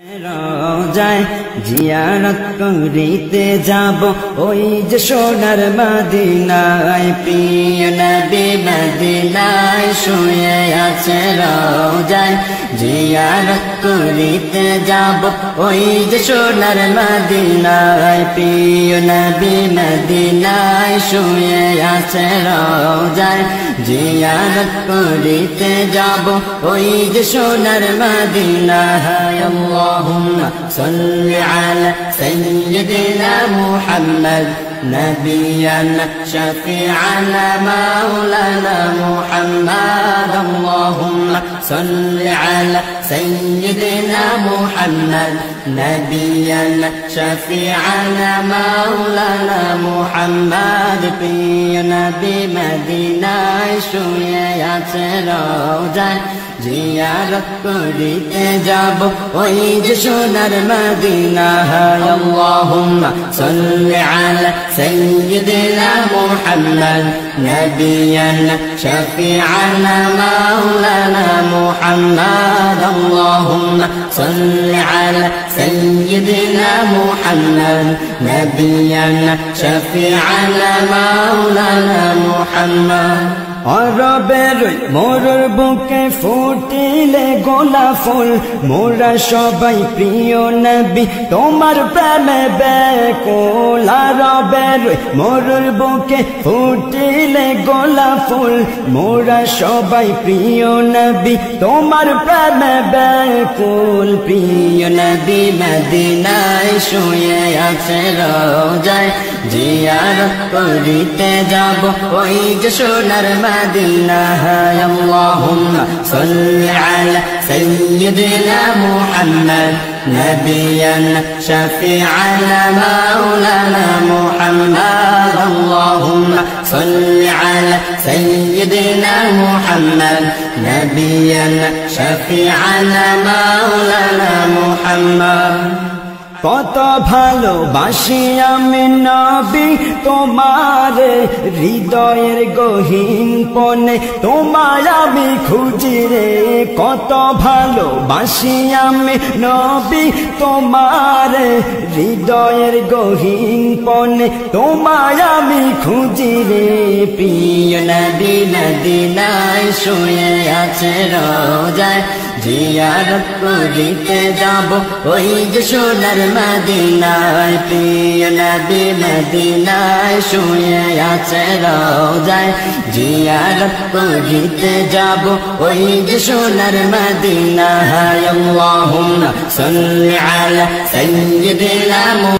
রওজায় জিয়ারত করিতে যাব ওই যে সোনার মদিনায় প্রিয় নবী মদিনায় শুয়ে আছে রওজায় জিয়ারত করিতে যাব ওই যে সোনার মদিনায় প্রিয় নবী মদিনায় শুয়ে আছে রওজায় জিয়ারত করিতে যাব ওই যে সোনার মদিনায় اللهم صل على سيدنا محمد نبينا شفيعنا مولانا محمد اللهم صل على سيدنا محمد نبينا شفيعنا مولانا محمد في نبي مدينة شوية روضة জিয়ারত করিতে যাব ওই যে সোনার মদিনা আল্লাহুম্মা সাল্লি আলা সাইয়্যিদিনা মুহাম্মদ নাবিয়ানা শাফিআনা মাওলানা মুহাম্মদ আল্লাহুম্মা সাল্লি আলা সাইয়্যিদিনা মুহাম্মদ নাবিয়ানা শাফিআনা মাওলানা মুহাম্মদ আরবের মোরর বুকে ফুটিলে গোলাপ ফুল মোরা সবাই প্রিয় নবী তোমার প্রেমে ব্যাকুল আরবের মোরর বুকে ফুটিলে গোলাপ ফুল মোরা সবাই প্রিয় নবী তোমার প্রেমে ব্যাকুল প্রিয় নবী মদিনায় শুয়ে আছে রওজায় জিয়ারত করিতে যাব ওই যে সোনার مدينة اللهم صل على سيدنا محمد نبينا شفيعنا مولانا محمد اللهم صل على سيدنا محمد نبينا شفيعنا مولانا محمد কত ভালোবাসি আমি নবী তোমার হৃদয়ের গহীন পনে তোমায় আমি খুঁজি রে কত ভালোবাসি আমি নবী তোমার হৃদয়ের গহীন পনে তোমায় আমি খুঁজি রে প্রিয় নবী মদিনায় শুয়ে আছে রওজায় জিয়ারত করিতে যাব ওই যে সোনার মদিনায় প্রিয় নবী মদিনায় শুয়ে আছে রওজায় জিয়ারত করিতে যাব ওই যে সোনার মদিনায় আল্লাহুম্মা সাল্লি আলা সাইয়্যিদিনা